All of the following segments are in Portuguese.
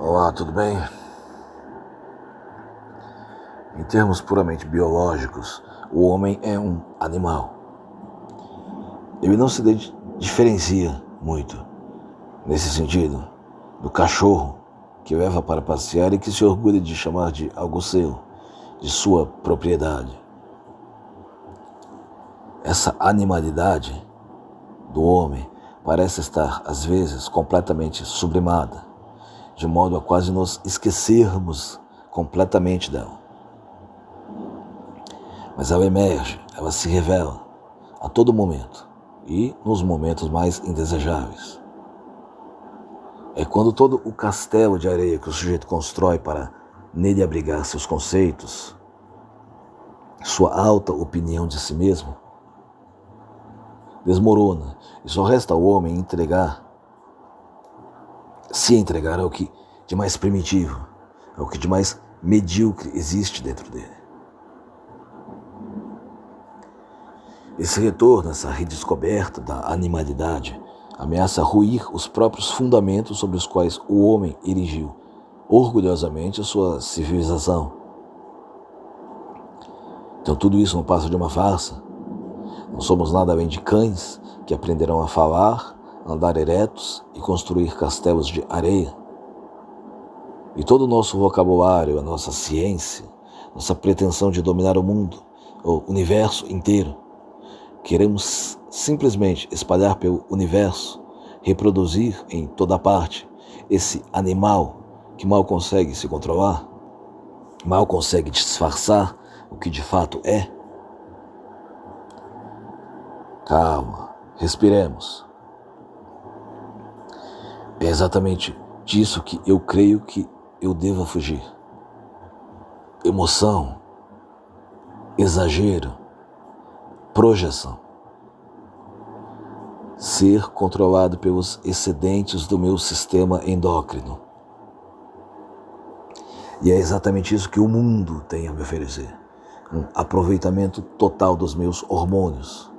Olá, tudo bem? Em termos puramente biológicos, o homem é um animal. Ele não se diferencia muito, nesse sentido, do cachorro que leva para passear e que se orgulha de chamar de algo seu, de sua propriedade. Essa animalidade do homem parece estar, às vezes, completamente sublimada, de modo a quase nos esquecermos completamente dela. Mas ela emerge, ela se revela a todo momento e nos momentos mais indesejáveis. É quando todo o castelo de areia que o sujeito constrói para nele abrigar seus conceitos, sua alta opinião de si mesmo, desmorona e só resta ao homem se entregar ao que de mais primitivo, ao que de mais medíocre existe dentro dele. Esse retorno, essa redescoberta da animalidade, ameaça ruir os próprios fundamentos sobre os quais o homem erigiu orgulhosamente a sua civilização. Então tudo isso não passa de uma farsa. Não somos nada além de cães que aprenderão a falar, andar eretos e construir castelos de areia. E todo o nosso vocabulário, a nossa ciência, nossa pretensão de dominar o mundo, o universo inteiro, queremos simplesmente espalhar pelo universo, reproduzir em toda parte esse animal que mal consegue se controlar, mal consegue disfarçar o que de fato é. Calma, respiremos. É exatamente disso que eu creio que eu deva fugir. Emoção, exagero, projeção. Ser controlado pelos excedentes do meu sistema endócrino. E é exatamente isso que o mundo tem a me oferecer. Um aproveitamento total dos meus hormônios.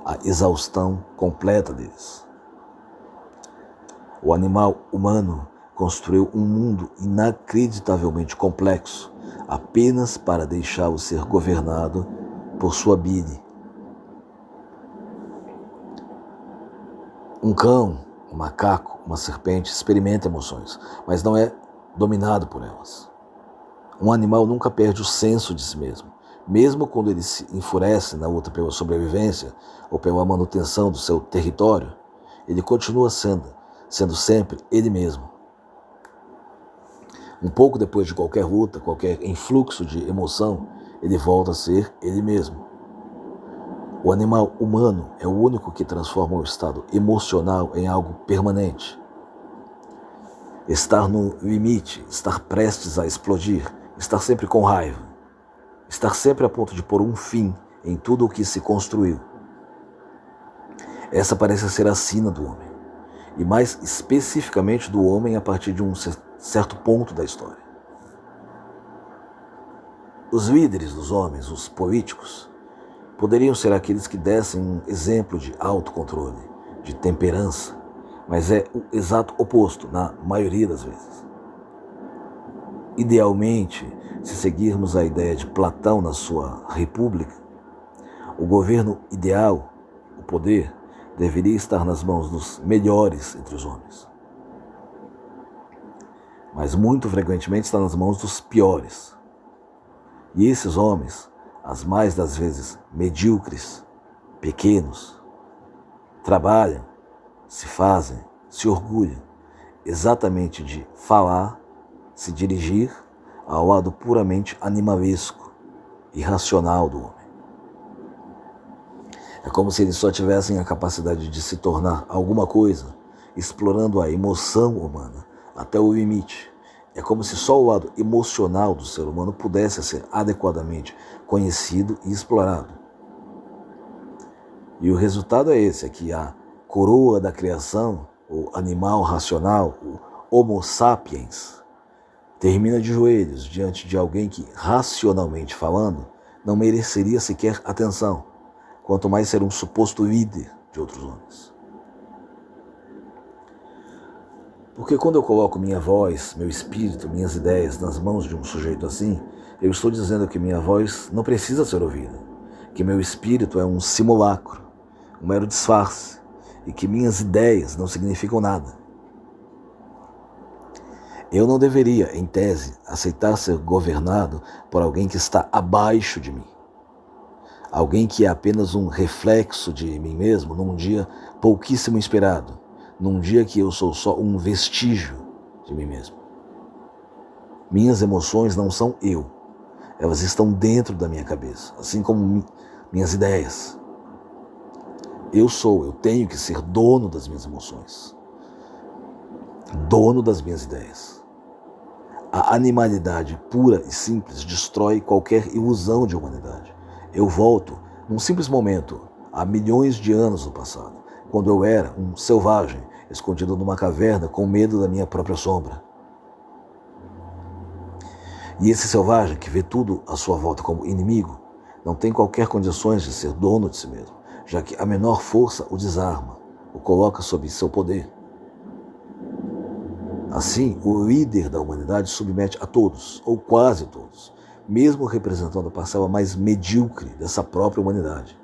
A exaustão completa deles. O animal humano construiu um mundo inacreditavelmente complexo apenas para deixá-lo ser governado por sua bile. Um cão, um macaco, uma serpente experimenta emoções, mas não é dominado por elas. Um animal nunca perde o senso de si mesmo, mesmo quando ele se enfurece na luta pela sobrevivência ou pela manutenção do seu território, ele continua sendo sempre ele mesmo. Um pouco depois de qualquer luta, qualquer influxo de emoção, ele volta a ser ele mesmo. O animal humano é o único que transforma o estado emocional em algo permanente. Estar no limite, estar prestes a explodir, estar sempre com raiva, estar sempre a ponto de pôr um fim em tudo o que se construiu. Essa parece ser a sina do homem, e mais especificamente do homem a partir de um certo ponto da história. Os líderes dos homens, os políticos, poderiam ser aqueles que dessem um exemplo de autocontrole, de temperança, mas é o exato oposto na maioria das vezes. Idealmente, se seguirmos a ideia de Platão na sua República, o governo ideal, o poder, deveria estar nas mãos dos melhores entre os homens. Mas muito frequentemente está nas mãos dos piores. E esses homens, as mais das vezes medíocres, pequenos, trabalham, se fazem, se orgulham exatamente de falar, se dirigir ao lado puramente animalesco, irracional do homem. É como se eles só tivessem a capacidade de se tornar alguma coisa, explorando a emoção humana até o limite. É como se só o lado emocional do ser humano pudesse ser adequadamente conhecido e explorado. E o resultado é esse, é que a coroa da criação, o animal racional, o Homo sapiens, termina de joelhos diante de alguém que, racionalmente falando, não mereceria sequer atenção, quanto mais ser um suposto líder de outros homens. Porque quando eu coloco minha voz, meu espírito, minhas ideias nas mãos de um sujeito assim, eu estou dizendo que minha voz não precisa ser ouvida, que meu espírito é um simulacro, um mero disfarce, e que minhas ideias não significam nada. Eu não deveria, em tese, aceitar ser governado por alguém que está abaixo de mim. Alguém que é apenas um reflexo de mim mesmo num dia pouquíssimo inspirado, num dia que eu sou só um vestígio de mim mesmo. Minhas emoções não são eu, elas estão dentro da minha cabeça, assim como minhas ideias. Eu tenho que ser dono das minhas emoções, dono das minhas ideias. A animalidade pura e simples destrói qualquer ilusão de humanidade. Eu volto, num simples momento, há milhões de anos no passado, quando eu era um selvagem, escondido numa caverna com medo da minha própria sombra. E esse selvagem, que vê tudo à sua volta como inimigo, não tem qualquer condições de ser dono de si mesmo, já que a menor força o desarma, o coloca sob seu poder. Assim, o líder da humanidade submete a todos, ou quase todos, mesmo representando a parcela mais medíocre dessa própria humanidade,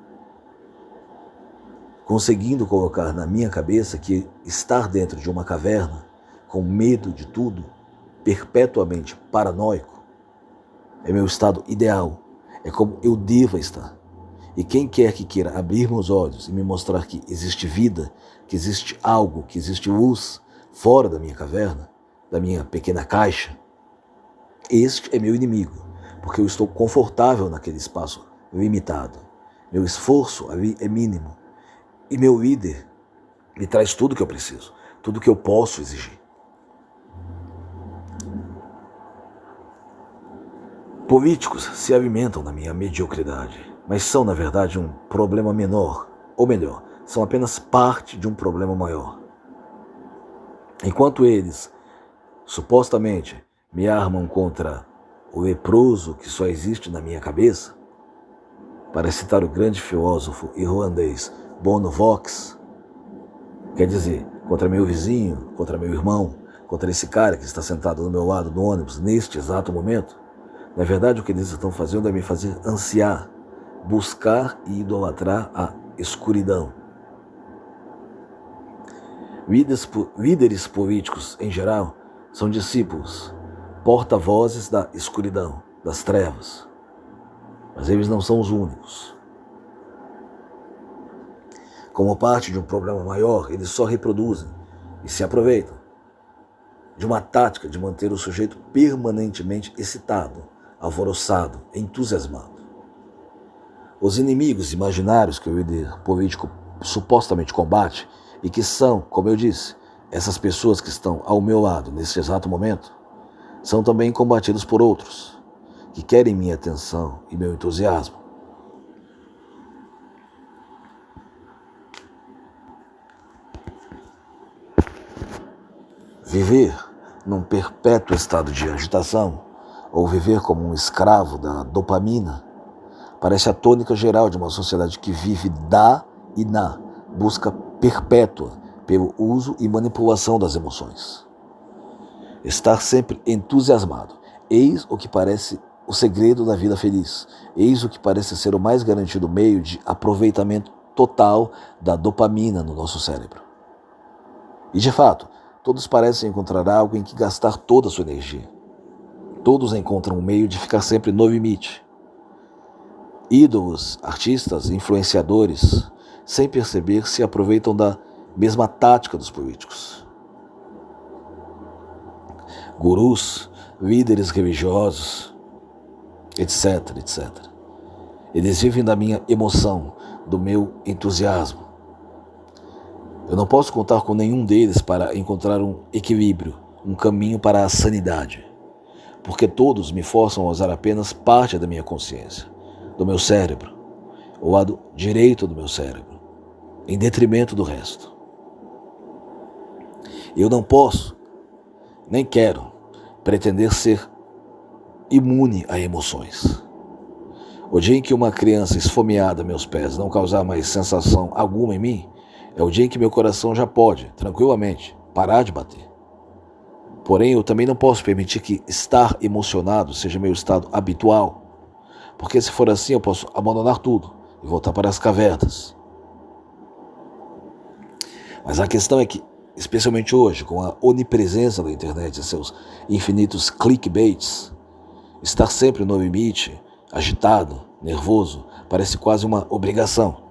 conseguindo colocar na minha cabeça que estar dentro de uma caverna, com medo de tudo, perpetuamente paranoico, é meu estado ideal, é como eu devo estar. E quem quer que queira abrir meus olhos e me mostrar que existe vida, que existe algo, que existe luz fora da minha caverna, da minha pequena caixa, este é meu inimigo, porque eu estou confortável naquele espaço limitado. Meu esforço ali é mínimo. E meu líder me traz tudo que eu preciso, tudo que eu posso exigir. Políticos se alimentam da minha mediocridade, mas são, na verdade, um problema menor, ou melhor, são apenas parte de um problema maior. Enquanto eles, supostamente, me armam contra o leproso que só existe na minha cabeça, para citar o grande filósofo irlandês Bono Vox, quer dizer, contra meu vizinho, contra meu irmão, contra esse cara que está sentado do meu lado no ônibus neste exato momento, na verdade o que eles estão fazendo é me fazer ansiar, buscar e idolatrar a escuridão. Líderes políticos, em geral, são discípulos, porta-vozes da escuridão, das trevas. Mas eles não são os únicos. Como parte de um problema maior, eles só reproduzem e se aproveitam de uma tática de manter o sujeito permanentemente excitado, alvoroçado, entusiasmado. Os inimigos imaginários que o líder político supostamente combate e que são, como eu disse, essas pessoas que estão ao meu lado nesse exato momento, são também combatidos por outros, que querem minha atenção e meu entusiasmo. Viver num perpétuo estado de agitação, ou viver como um escravo da dopamina, parece a tônica geral de uma sociedade que vive da e na busca perpétua pelo uso e manipulação das emoções. Estar sempre entusiasmado, eis o que parece o segredo da vida feliz, eis o que parece ser o mais garantido meio de aproveitamento total da dopamina no nosso cérebro. E de fato, todos parecem encontrar algo em que gastar toda a sua energia. Todos encontram um meio de ficar sempre no limite. Ídolos, artistas, influenciadores, sem perceber, se aproveitam da mesma tática dos políticos. Gurus, líderes religiosos, etc, etc. Eles vivem da minha emoção, do meu entusiasmo. Eu não posso contar com nenhum deles para encontrar um equilíbrio, um caminho para a sanidade, porque todos me forçam a usar apenas parte da minha consciência, do meu cérebro, o lado direito do meu cérebro, em detrimento do resto. Eu não posso, nem quero, pretender ser imune a emoções. O dia em que uma criança esfomeada a meus pés não causar mais sensação alguma em mim, é o dia em que meu coração já pode, tranquilamente, parar de bater. Porém, eu também não posso permitir que estar emocionado seja meu estado habitual, porque se for assim eu posso abandonar tudo e voltar para as cavernas. Mas a questão é que, especialmente hoje, com a onipresença da internet e seus infinitos clickbaits, estar sempre no limite, agitado, nervoso, parece quase uma obrigação.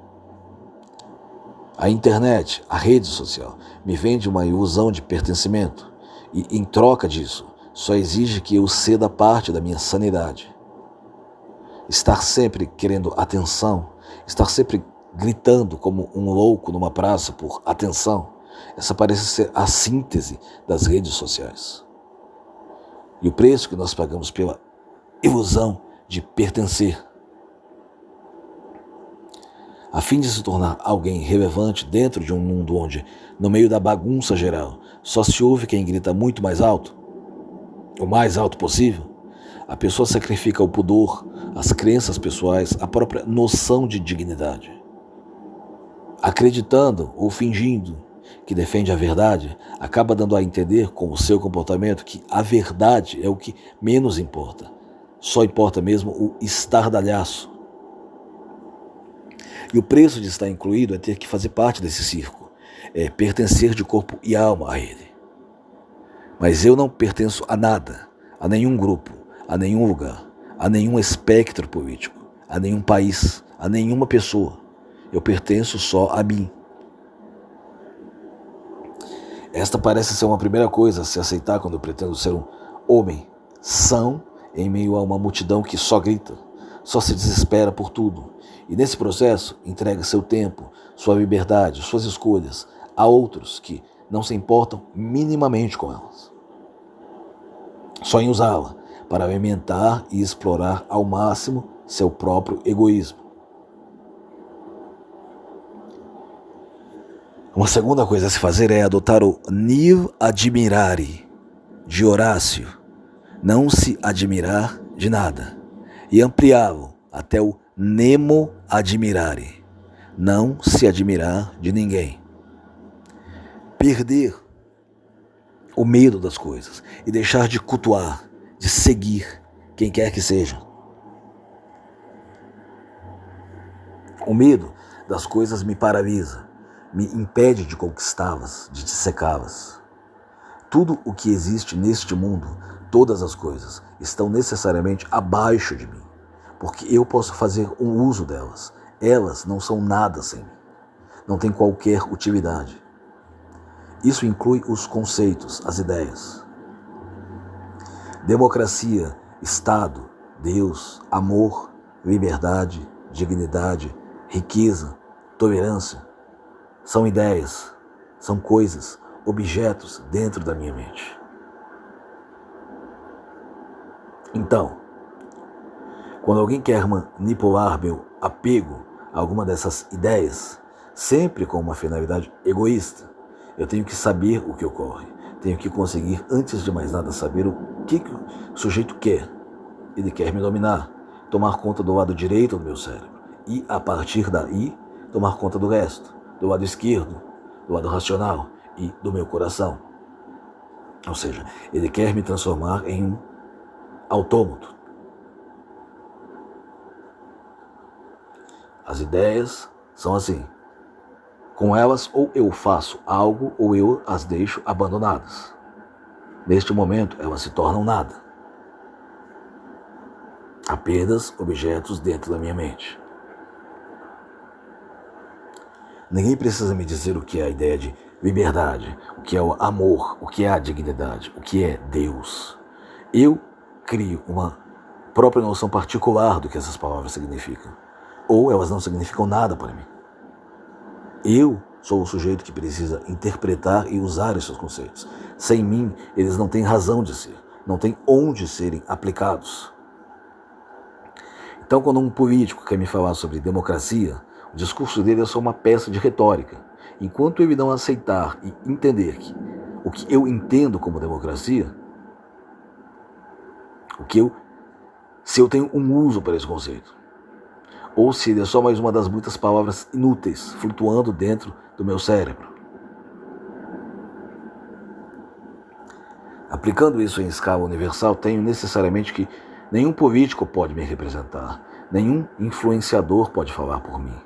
A internet, a rede social, me vende uma ilusão de pertencimento e, em troca disso, só exige que eu ceda parte da minha sanidade. Estar sempre querendo atenção, estar sempre gritando como um louco numa praça por atenção, essa parece ser a síntese das redes sociais. E o preço que nós pagamos pela ilusão de pertencer. A fim de se tornar alguém relevante dentro de um mundo onde, no meio da bagunça geral, só se ouve quem grita muito mais alto, o mais alto possível, a pessoa sacrifica o pudor, as crenças pessoais, a própria noção de dignidade. Acreditando ou fingindo que defende a verdade, acaba dando a entender com o seu comportamento que a verdade é o que menos importa. Só importa mesmo o estardalhaço. E o preço de estar incluído é ter que fazer parte desse circo, é pertencer de corpo e alma a ele. Mas eu não pertenço a nada, a nenhum grupo, a nenhum lugar, a nenhum espectro político, a nenhum país, a nenhuma pessoa. Eu pertenço só a mim. Esta parece ser uma primeira coisa a se aceitar quando eu pretendo ser um homem são em meio a uma multidão que só grita, só se desespera por tudo. E nesse processo entrega seu tempo, sua liberdade, suas escolhas a outros que não se importam minimamente com elas. Só em usá-la para alimentar e explorar ao máximo seu próprio egoísmo. Uma segunda coisa a se fazer é adotar o nil admirari de Horácio, não se admirar de nada, e ampliá-lo até o nemo admirari, não se admirar de ninguém. Perder o medo das coisas e deixar de cultuar, de seguir quem quer que seja. O medo das coisas me paralisa, me impede de conquistá-las, de dissecá-las. Tudo o que existe neste mundo, todas as coisas, estão necessariamente abaixo de mim, porque eu posso fazer um uso delas. Elas não são nada sem mim, não têm qualquer utilidade. Isso inclui os conceitos, as ideias. Democracia, Estado, Deus, amor, liberdade, dignidade, riqueza, tolerância, são ideias, são coisas, objetos dentro da minha mente. Então, quando alguém quer manipular meu apego a alguma dessas ideias, sempre com uma finalidade egoísta, eu tenho que saber o que ocorre. Tenho que conseguir, antes de mais nada, saber o que o sujeito quer. Ele quer me dominar, tomar conta do lado direito do meu cérebro e, a partir daí, tomar conta do resto, do lado esquerdo, do lado racional e do meu coração. Ou seja, ele quer me transformar em um autômato. As ideias são assim. Com elas, ou eu faço algo, ou eu as deixo abandonadas. Neste momento, elas se tornam nada. Apenas objetos dentro da minha mente. Ninguém precisa me dizer o que é a ideia de liberdade, o que é o amor, o que é a dignidade, o que é Deus. Eu crio uma própria noção particular do que essas palavras significam. Ou elas não significam nada para mim. Eu sou o sujeito que precisa interpretar e usar esses conceitos. Sem mim, eles não têm razão de ser, não têm onde serem aplicados. Então, quando um político quer me falar sobre democracia, o discurso dele é só uma peça de retórica. Enquanto ele não aceitar e entender que o que eu entendo como democracia, se eu tenho um uso para esse conceito, ou se ele é só mais uma das muitas palavras inúteis flutuando dentro do meu cérebro. Aplicando isso em escala universal, tenho necessariamente que nenhum político pode me representar, nenhum influenciador pode falar por mim.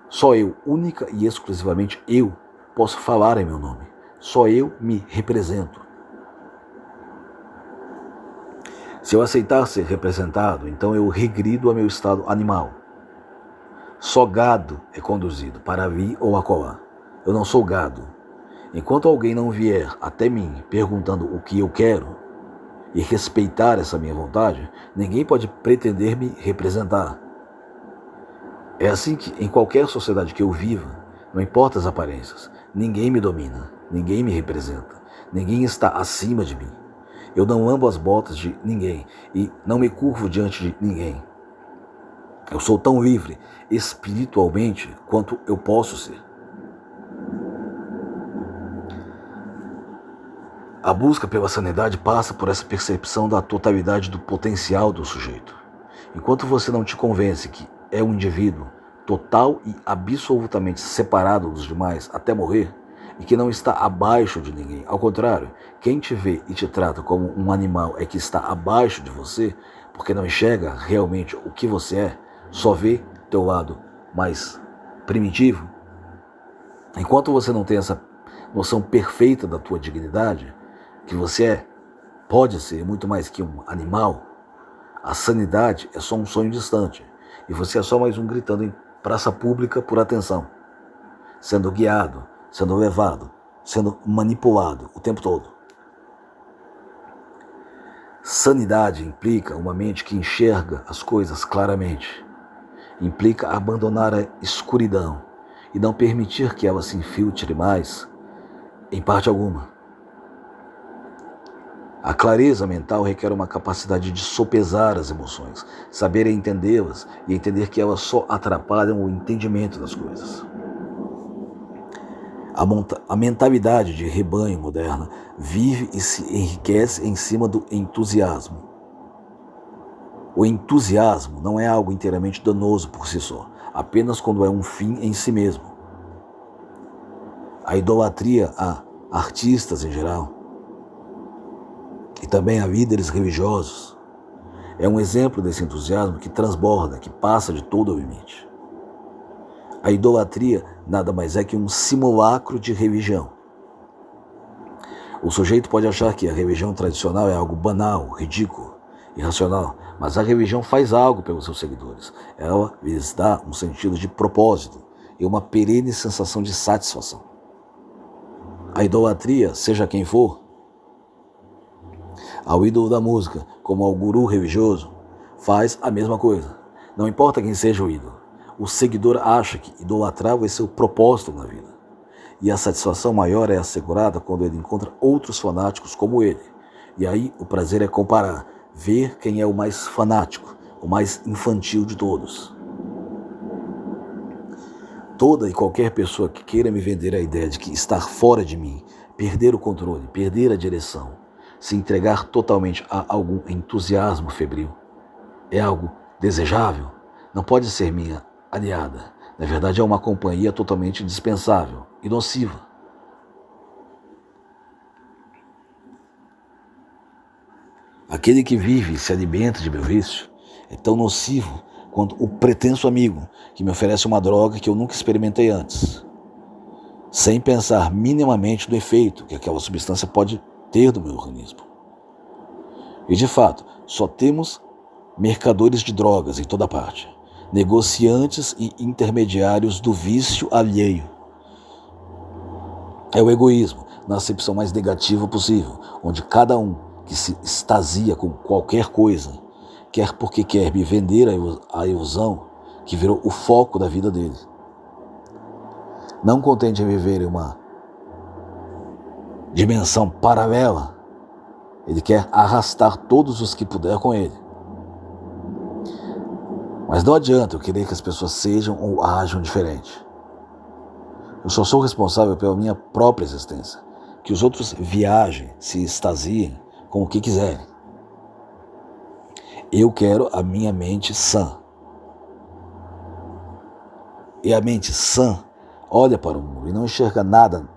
Só eu, única e exclusivamente eu, posso falar em meu nome. Só eu me represento. Se eu aceitar ser representado, então eu regrido a meu estado animal. Só gado é conduzido para vir ou acolá. Eu não sou gado. Enquanto alguém não vier até mim perguntando o que eu quero e respeitar essa minha vontade, ninguém pode pretender me representar. É assim que, em qualquer sociedade que eu viva, não importa as aparências, ninguém me domina, ninguém me representa, ninguém está acima de mim. Eu não lambo as botas de ninguém e não me curvo diante de ninguém. Eu sou tão livre espiritualmente quanto eu posso ser. A busca pela sanidade passa por essa percepção da totalidade do potencial do sujeito. Enquanto você não te convence que é um indivíduo total e absolutamente separado dos demais até morrer, e que não está abaixo de ninguém. Ao contrário, quem te vê e te trata como um animal é que está abaixo de você, porque não enxerga realmente o que você é, só vê teu lado mais primitivo. Enquanto você não tem essa noção perfeita da tua dignidade, que você pode ser muito mais que um animal, a sanidade é só um sonho distante, e você é só mais um gritando em praça pública por atenção, sendo guiado, sendo levado, sendo manipulado o tempo todo. Sanidade implica uma mente que enxerga as coisas claramente. Implica abandonar a escuridão e não permitir que ela se infiltre mais, em parte alguma. A clareza mental requer uma capacidade de sopesar as emoções, saber entendê-las e entender que elas só atrapalham o entendimento das coisas. A mentalidade de rebanho moderna vive e se enriquece em cima do entusiasmo. O entusiasmo não é algo inteiramente danoso por si só, apenas quando é um fim em si mesmo. A idolatria a artistas em geral, e também a líderes religiosos, é um exemplo desse entusiasmo que transborda, que passa de todo o limite. A idolatria nada mais é que um simulacro de religião. O sujeito pode achar que a religião tradicional é algo banal, ridículo, irracional, mas a religião faz algo pelos seus seguidores. Ela lhes dá um sentido de propósito e uma perene sensação de satisfação. A idolatria, seja quem for, ao ídolo da música, como ao guru religioso, faz a mesma coisa. Não importa quem seja o ídolo. O seguidor acha que idolatrar vai ser o propósito na vida. E a satisfação maior é assegurada quando ele encontra outros fanáticos como ele. E aí o prazer é comparar, ver quem é o mais fanático, o mais infantil de todos. Toda e qualquer pessoa que queira me vender a ideia de que estar fora de mim, perder o controle, perder a direção, se entregar totalmente a algum entusiasmo febril, é algo desejável, não pode ser minha aliada. Na verdade, é uma companhia totalmente dispensável e nociva. Aquele que vive e se alimenta de meu vício é tão nocivo quanto o pretenso amigo que me oferece uma droga que eu nunca experimentei antes, sem pensar minimamente no efeito que aquela substância pode ter no meu organismo. E de fato, só temos mercadores de drogas em toda parte, negociantes e intermediários do vício alheio. É o egoísmo, na acepção mais negativa possível, onde cada um que se extasia com qualquer coisa, quer porque quer me vender a ilusão que virou o foco da vida dele. Não contente em viver em uma dimensão paralela, ele quer arrastar todos os que puder com ele. Mas não adianta eu querer que as pessoas sejam ou ajam diferente. Eu só sou responsável pela minha própria existência. Que os outros viajem, se extasiem com o que quiserem. Eu quero a minha mente sã. E a mente sã olha para o mundo e não enxerga nada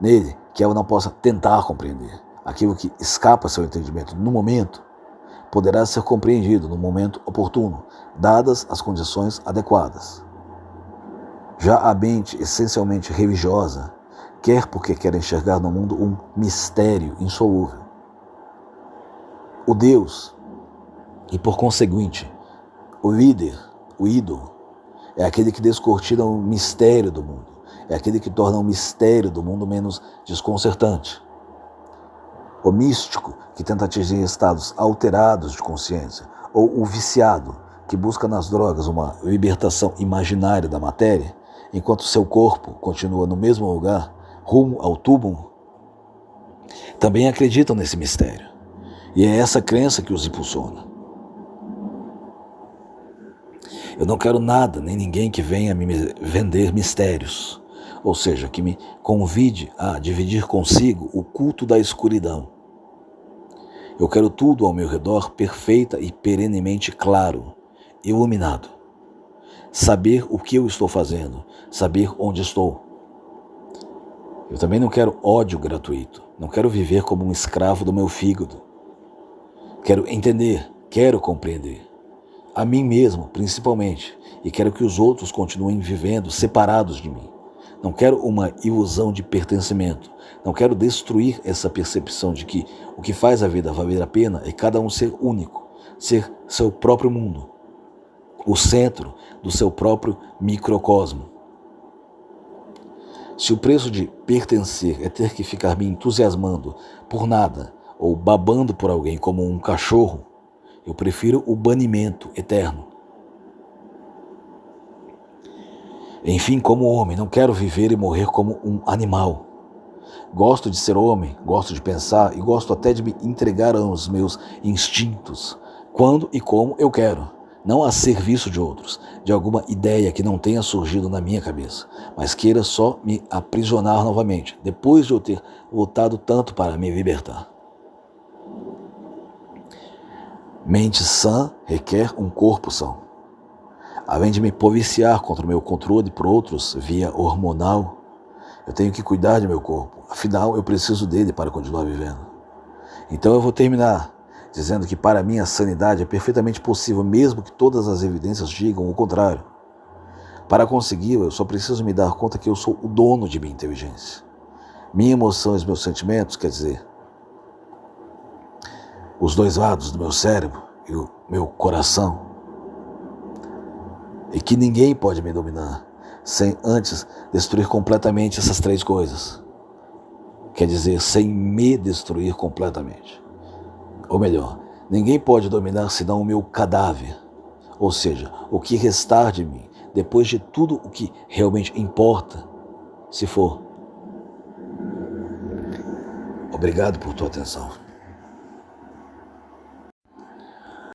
nele que ela não possa tentar compreender. aquilo que escapa ao seu entendimento no momento, poderá ser compreendido no momento oportuno, dadas as condições adequadas. Já a mente essencialmente religiosa quer porque quer enxergar no mundo um mistério insolúvel. O Deus, e por conseguinte, o líder, o ídolo, é aquele que descortina o mistério do mundo, é aquele que torna o mistério do mundo menos desconcertante. O místico, que tenta atingir estados alterados de consciência, ou o viciado, que busca nas drogas uma libertação imaginária da matéria, enquanto seu corpo continua no mesmo lugar, rumo ao túmulo, também acreditam nesse mistério. E é essa crença que os impulsiona. Eu não quero nada, nem ninguém que venha me vender mistérios, ou seja, que me convide a dividir consigo o culto da escuridão. Eu quero tudo ao meu redor perfeita e perenemente claro, iluminado. Saber o que eu estou fazendo, saber onde estou. Eu também não quero ódio gratuito, não quero viver como um escravo do meu fígado. Quero entender, quero compreender. A mim mesmo, principalmente, e quero que os outros continuem vivendo separados de mim. Não quero uma ilusão de pertencimento. Não quero destruir essa percepção de que o que faz a vida valer a pena é cada um ser único, ser seu próprio mundo, o centro do seu próprio microcosmo. Se o preço de pertencer é ter que ficar me entusiasmando por nada ou babando por alguém como um cachorro, eu prefiro o banimento eterno. Enfim, como homem, não quero viver e morrer como um animal. Gosto de ser homem, gosto de pensar e gosto até de me entregar aos meus instintos, quando e como eu quero, não a serviço de outros, de alguma ideia que não tenha surgido na minha cabeça, mas queira só me aprisionar novamente, depois de eu ter lutado tanto para me libertar. Mente sã requer um corpo são. Além de me policiar contra o meu controle por outros via hormonal, eu tenho que cuidar de meu corpo. Afinal, eu preciso dele para continuar vivendo. Então eu vou terminar dizendo que para mim a sanidade é perfeitamente possível, mesmo que todas as evidências digam o contrário. Para consegui-la, eu só preciso me dar conta que eu sou o dono de minha inteligência. Minha emoção e os meus sentimentos, quer dizer, os dois lados do meu cérebro e o meu coração, e que ninguém pode me dominar sem antes destruir completamente essas três coisas. Quer dizer, sem me destruir completamente. Ou melhor, ninguém pode dominar senão o meu cadáver, ou seja, o que restar de mim, depois de tudo o que realmente importa, se for. Obrigado por tua atenção.